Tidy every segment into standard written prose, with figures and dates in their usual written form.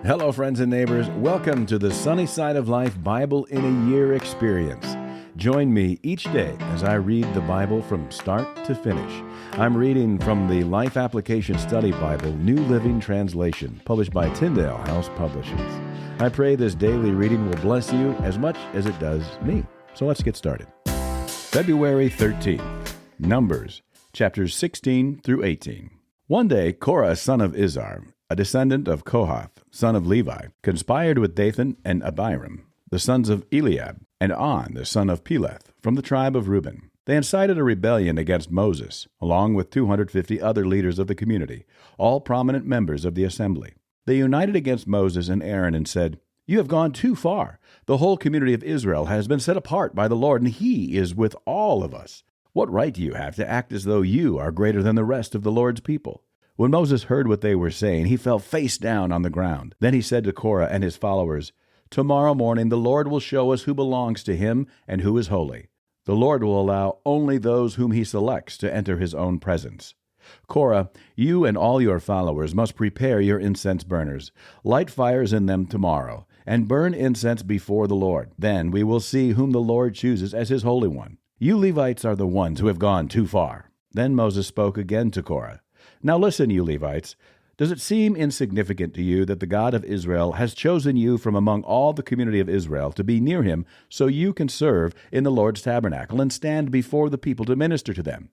Hello, friends and neighbors. Welcome to the Sunny Side of Life Bible in a Year experience. Join me each day as I read the Bible from start to finish. I'm reading from the Life Application Study Bible, New Living Translation, published by Tyndale House Publishers. I pray this daily reading will bless you as much as it does me. So let's get started. February 13th, Numbers, chapters 16 through 18. One day, Korah, son of Izhar, a descendant of Kohath, son of Levi, conspired with Dathan and Abiram, the sons of Eliab, and On, the son of Peleth, from the tribe of Reuben. They incited a rebellion against Moses, along with 250 other leaders of the community, all prominent members of the assembly. They united against Moses and Aaron and said, "You have gone too far. The whole community of Israel has been set apart by the Lord, and He is with all of us. What right do you have to act as though you are greater than the rest of the Lord's people?" When Moses heard what they were saying, he fell face down on the ground. Then he said to Korah and his followers, "Tomorrow morning the Lord will show us who belongs to Him and who is holy. The Lord will allow only those whom He selects to enter His own presence. Korah, you and all your followers must prepare your incense burners. Light fires in them tomorrow, and burn incense before the Lord. Then we will see whom the Lord chooses as His Holy One. You Levites are the ones who have gone too far." Then Moses spoke again to Korah. "Now listen, you Levites. Does it seem insignificant to you that the God of Israel has chosen you from among all the community of Israel to be near Him so you can serve in the Lord's tabernacle and stand before the people to minister to them?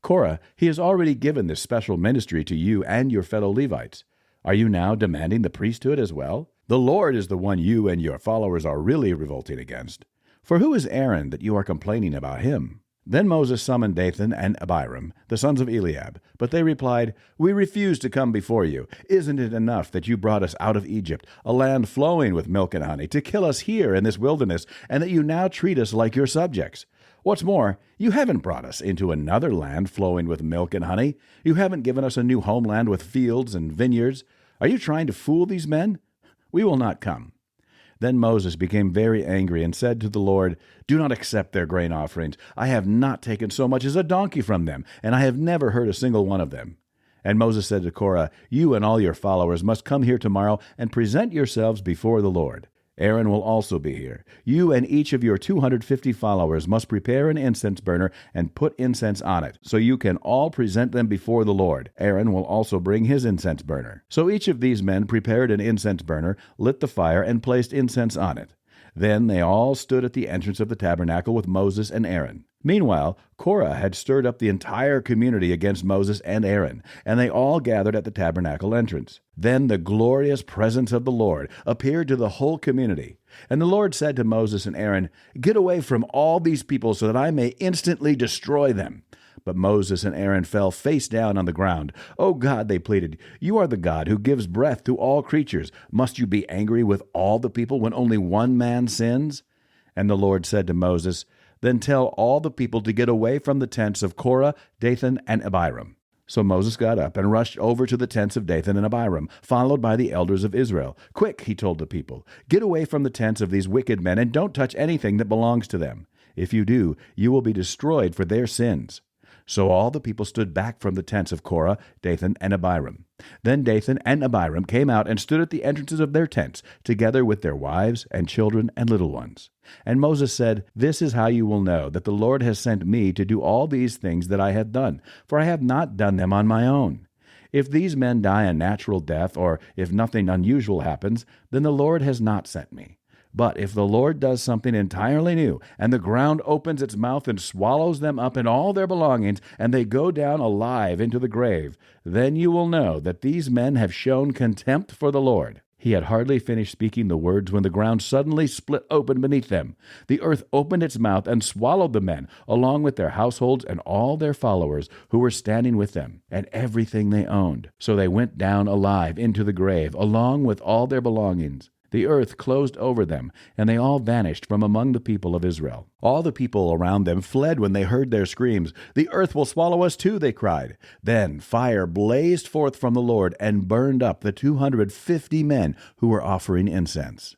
Korah, He has already given this special ministry to you and your fellow Levites. Are you now demanding the priesthood as well? The Lord is the one you and your followers are really revolting against. For who is Aaron that you are complaining about him?" Then Moses summoned Dathan and Abiram, the sons of Eliab. But they replied, "We refuse to come before you. Isn't it enough that you brought us out of Egypt, a land flowing with milk and honey, to kill us here in this wilderness, and that you now treat us like your subjects? What's more, you haven't brought us into another land flowing with milk and honey. You haven't given us a new homeland with fields and vineyards. Are you trying to fool these men? We will not come." Then Moses became very angry and said to the Lord, "Do not accept their grain offerings. I have not taken so much as a donkey from them, and I have never hurt a single one of them." And Moses said to Korah, "You and all your followers must come here tomorrow and present yourselves before the Lord. Aaron will also be here. You and each of your 250 followers must prepare an incense burner and put incense on it, so you can all present them before the Lord. Aaron will also bring his incense burner." So each of these men prepared an incense burner, lit the fire, and placed incense on it. Then they all stood at the entrance of the tabernacle with Moses and Aaron. Meanwhile, Korah had stirred up the entire community against Moses and Aaron, and they all gathered at the tabernacle entrance. Then the glorious presence of the Lord appeared to the whole community. And the Lord said to Moses and Aaron, "Get away from all these people so that I may instantly destroy them." But Moses and Aaron fell face down on the ground. "O God," they pleaded, "you are the God who gives breath to all creatures. Must you be angry with all the people when only one man sins?" And the Lord said to Moses, "Then tell all the people to get away from the tents of Korah, Dathan, and Abiram." So Moses got up and rushed over to the tents of Dathan and Abiram, followed by the elders of Israel. "Quick," he told the people, "get away from the tents of these wicked men and don't touch anything that belongs to them. If you do, you will be destroyed for their sins." So all the people stood back from the tents of Korah, Dathan, and Abiram. Then Dathan and Abiram came out and stood at the entrances of their tents, together with their wives and children and little ones. And Moses said, "This is how you will know that the Lord has sent me to do all these things that I have done, for I have not done them on my own. If these men die a natural death, or if nothing unusual happens, then the Lord has not sent me. But if the Lord does something entirely new, and the ground opens its mouth and swallows them up and all their belongings, and they go down alive into the grave, then you will know that these men have shown contempt for the Lord." He had hardly finished speaking the words when the ground suddenly split open beneath them. The earth opened its mouth and swallowed the men, along with their households and all their followers who were standing with them, and everything they owned. So they went down alive into the grave, along with all their belongings. The earth closed over them, and they all vanished from among the people of Israel. All the people around them fled when they heard their screams. "The earth will swallow us too," they cried. Then fire blazed forth from the Lord and burned up the 250 men who were offering incense.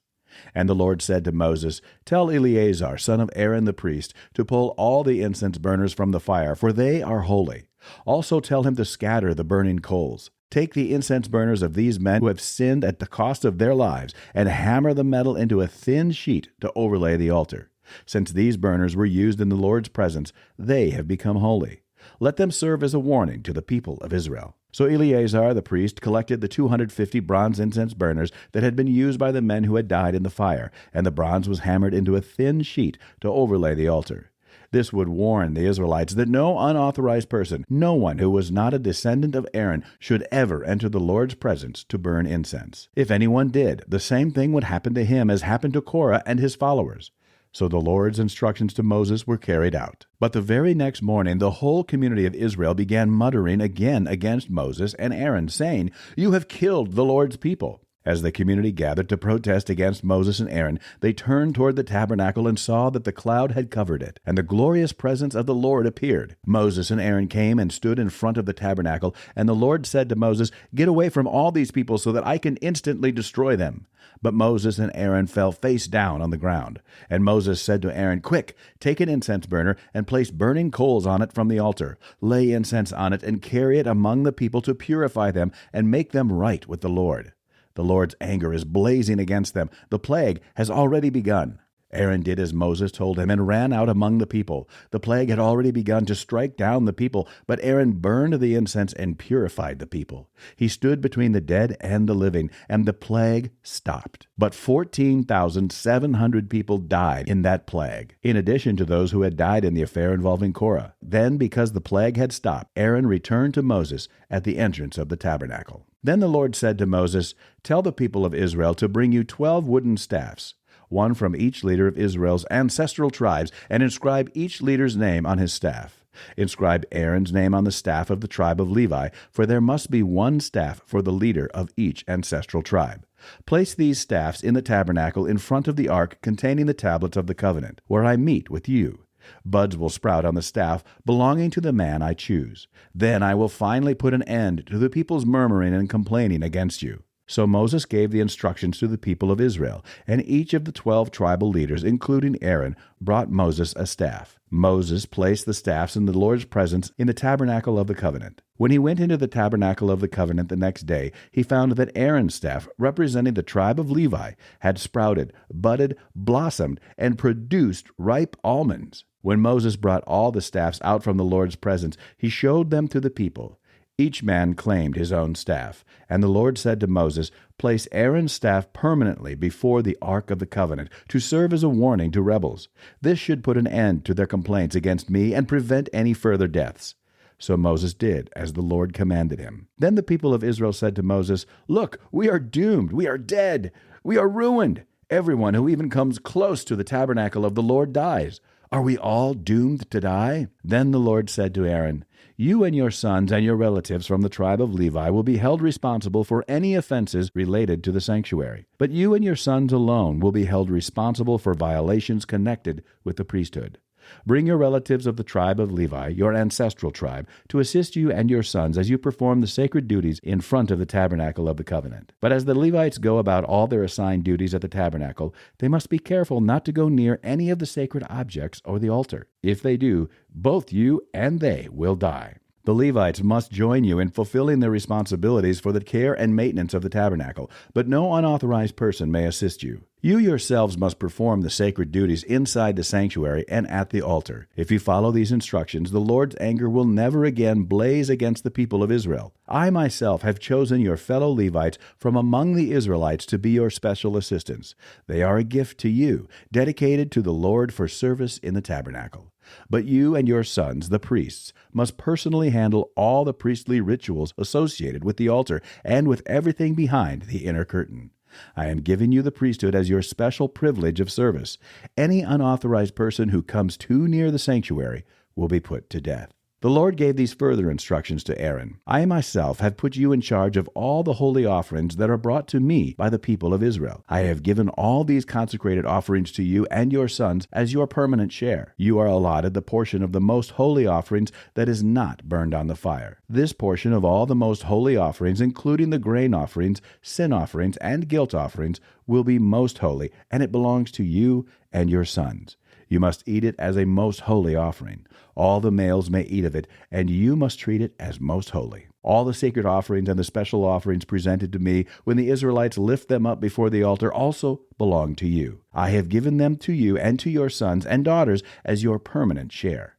And the Lord said to Moses, "Tell Eleazar, son of Aaron the priest, to pull all the incense burners from the fire, for they are holy. Also tell him to scatter the burning coals." Take the incense burners of these men who have sinned at the cost of their lives, and hammer the metal into a thin sheet to overlay the altar. Since these burners were used in the Lord's presence, they have become holy. Let them serve as a warning to the people of Israel." So Eleazar the priest collected the 250 bronze incense burners that had been used by the men who had died in the fire, and the bronze was hammered into a thin sheet to overlay the altar. This would warn the Israelites that no unauthorized person, no one who was not a descendant of Aaron, should ever enter the Lord's presence to burn incense. If anyone did, the same thing would happen to him as happened to Korah and his followers. So the Lord's instructions to Moses were carried out. But the very next morning, the whole community of Israel began muttering again against Moses and Aaron, saying, "You have killed the Lord's people." As the community gathered to protest against Moses and Aaron, they turned toward the tabernacle and saw that the cloud had covered it, and the glorious presence of the Lord appeared. Moses and Aaron came and stood in front of the tabernacle, and the Lord said to Moses, "Get away from all these people so that I can instantly destroy them." But Moses and Aaron fell face down on the ground. And Moses said to Aaron, "Quick, take an incense burner and place burning coals on it from the altar. Lay incense on it and carry it among the people to purify them and make them right with the Lord. The Lord's anger is blazing against them. The plague has already begun." Aaron did as Moses told him and ran out among the people. The plague had already begun to strike down the people, but Aaron burned the incense and purified the people. He stood between the dead and the living, and the plague stopped. But 14,700 people died in that plague, in addition to those who had died in the affair involving Korah. Then, because the plague had stopped, Aaron returned to Moses at the entrance of the tabernacle. Then the Lord said to Moses, "Tell the people of Israel to bring you 12 wooden staffs, one from each leader of Israel's ancestral tribes, and inscribe each leader's name on his staff. Inscribe Aaron's name on the staff of the tribe of Levi, for there must be one staff for the leader of each ancestral tribe. Place these staffs in the tabernacle in front of the ark containing the tablets of the covenant, where I meet with you. Buds will sprout on the staff belonging to the man I choose. Then I will finally put an end to the people's murmuring and complaining against you." So Moses gave the instructions to the people of Israel, and each of the 12 tribal leaders, including Aaron, brought Moses a staff. Moses placed the staffs in the Lord's presence in the tabernacle of the covenant. When he went into the tabernacle of the covenant the next day, he found that Aaron's staff, representing the tribe of Levi, had sprouted, budded, blossomed, and produced ripe almonds. When Moses brought all the staffs out from the Lord's presence, he showed them to the people. Each man claimed his own staff, and the Lord said to Moses, "Place Aaron's staff permanently before the Ark of the Covenant to serve as a warning to rebels. This should put an end to their complaints against me and prevent any further deaths." So Moses did as the Lord commanded him. Then the people of Israel said to Moses, "Look, we are doomed, we are dead, we are ruined. Everyone who even comes close to the tabernacle of the Lord dies. Are we all doomed to die?" Then the Lord said to Aaron, "You and your sons and your relatives from the tribe of Levi will be held responsible for any offenses related to the sanctuary. But you and your sons alone will be held responsible for violations connected with the priesthood. Bring your relatives of the tribe of Levi, your ancestral tribe, to assist you and your sons as you perform the sacred duties in front of the tabernacle of the covenant. But as the Levites go about all their assigned duties at the tabernacle, they must be careful not to go near any of the sacred objects or the altar. If they do, both you and they will die. The Levites must join you in fulfilling their responsibilities for the care and maintenance of the tabernacle, but no unauthorized person may assist you. You yourselves must perform the sacred duties inside the sanctuary and at the altar. If you follow these instructions, the Lord's anger will never again blaze against the people of Israel. I myself have chosen your fellow Levites from among the Israelites to be your special assistants. They are a gift to you, dedicated to the Lord for service in the tabernacle. But you and your sons, the priests, must personally handle all the priestly rituals associated with the altar and with everything behind the inner curtain. I am giving you the priesthood as your special privilege of service. Any unauthorized person who comes too near the sanctuary will be put to death." The Lord gave these further instructions to Aaron. "I myself have put you in charge of all the holy offerings that are brought to me by the people of Israel. I have given all these consecrated offerings to you and your sons as your permanent share. You are allotted the portion of the most holy offerings that is not burned on the fire. This portion of all the most holy offerings, including the grain offerings, sin offerings, and guilt offerings, will be most holy, and it belongs to you and your sons. You must eat it as a most holy offering. All the males may eat of it, and you must treat it as most holy. All the sacred offerings and the special offerings presented to me when the Israelites lift them up before the altar also belong to you. I have given them to you and to your sons and daughters as your permanent share.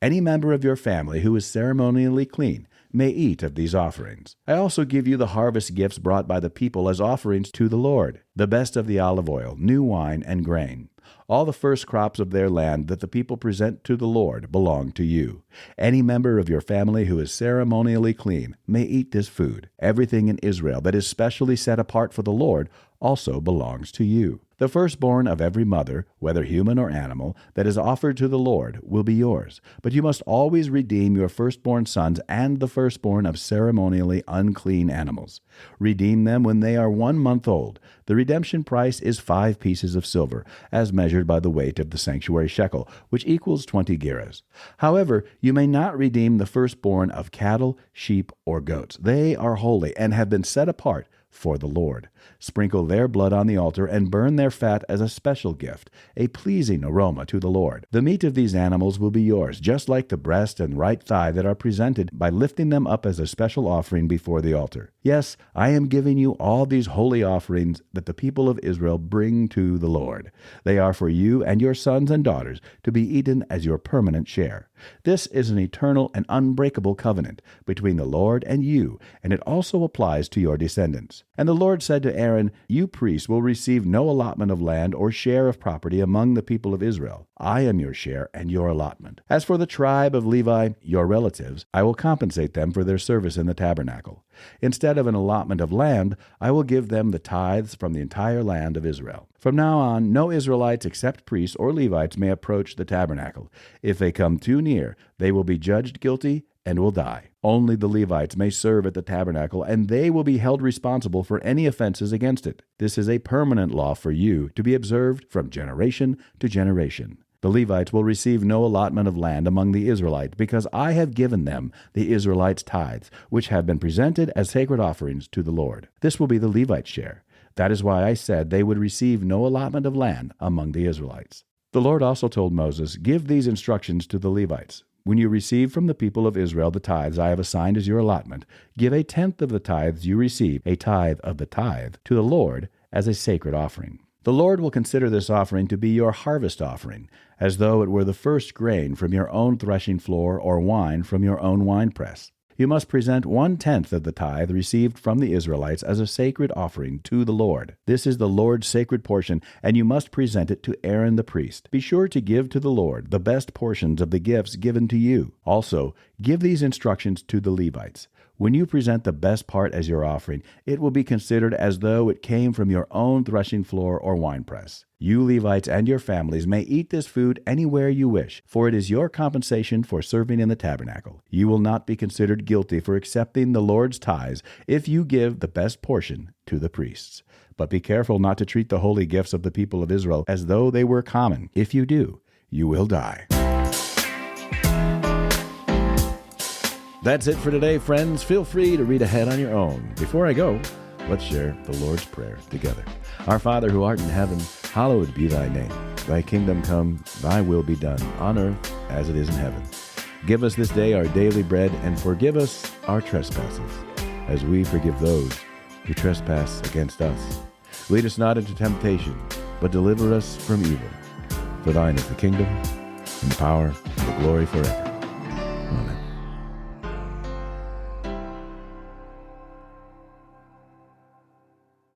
Any member of your family who is ceremonially clean may eat of these offerings. I also give you the harvest gifts brought by the people as offerings to the Lord, the best of the olive oil, new wine, and grain. All the first crops of their land that the people present to the Lord belong to you. Any member of your family who is ceremonially clean may eat this food. Everything in Israel that is specially set apart for the Lord also belongs to you. The firstborn of every mother, whether human or animal, that is offered to the Lord will be yours. But you must always redeem your firstborn sons and the firstborn of ceremonially unclean animals. Redeem them when they are 1 month old. The redemption price is 5 pieces of silver, as measured by the weight of the sanctuary shekel, which equals 20 gerahs. However, you may not redeem the firstborn of cattle, sheep, or goats. They are holy and have been set apart for the Lord. Sprinkle their blood on the altar and burn their fat as a special gift, a pleasing aroma to the Lord. The meat of these animals will be yours, just like the breast and right thigh that are presented by lifting them up as a special offering before the altar. Yes, I am giving you all these holy offerings that the people of Israel bring to the Lord. They are for you and your sons and daughters to be eaten as your permanent share. This is an eternal and unbreakable covenant between the Lord and you, and it also applies to your descendants. And the Lord said to Aaron, You priests will receive no allotment of land or share of property among the people of Israel. I am your share and your allotment. As for the tribe of Levi, your relatives, I will compensate them for their service in the tabernacle. Instead of an allotment of land, I will give them the tithes from the entire land of Israel. From now on, no Israelites except priests or Levites may approach the tabernacle. If they come too near, they will be judged guilty and will die. Only the Levites may serve at the tabernacle, and they will be held responsible for any offenses against it. This is a permanent law for you to be observed from generation to generation. The Levites will receive no allotment of land among the Israelites, because I have given them the Israelites' tithes, which have been presented as sacred offerings to the Lord. This will be the Levites' share. That is why I said they would receive no allotment of land among the Israelites. The Lord also told Moses, Give these instructions to the Levites. When you receive from the people of Israel the tithes I have assigned as your allotment, give 1/10 of the tithes you receive, a tithe of the tithe, to the Lord as a sacred offering. The Lord will consider this offering to be your harvest offering, as though it were the first grain from your own threshing floor or wine from your own winepress. You must present 1/10 of the tithe received from the Israelites as a sacred offering to the Lord. This is the Lord's sacred portion, and you must present it to Aaron the priest. Be sure to give to the Lord the best portions of the gifts given to you. Also, give these instructions to the Levites. When you present the best part as your offering, it will be considered as though it came from your own threshing floor or winepress. You Levites and your families may eat this food anywhere you wish, for it is your compensation for serving in the tabernacle. You will not be considered guilty for accepting the Lord's tithes if you give the best portion to the priests. But be careful not to treat the holy gifts of the people of Israel as though they were common. If you do, you will die. That's it for today, friends. Feel free to read ahead on your own. Before I go, let's share the Lord's Prayer together. Our Father who art in heaven, hallowed be thy name. Thy kingdom come, thy will be done, on earth as it is in heaven. Give us this day our daily bread, and forgive us our trespasses, as we forgive those who trespass against us. Lead us not into temptation, but deliver us from evil. For thine is the kingdom, and the power, and the glory forever.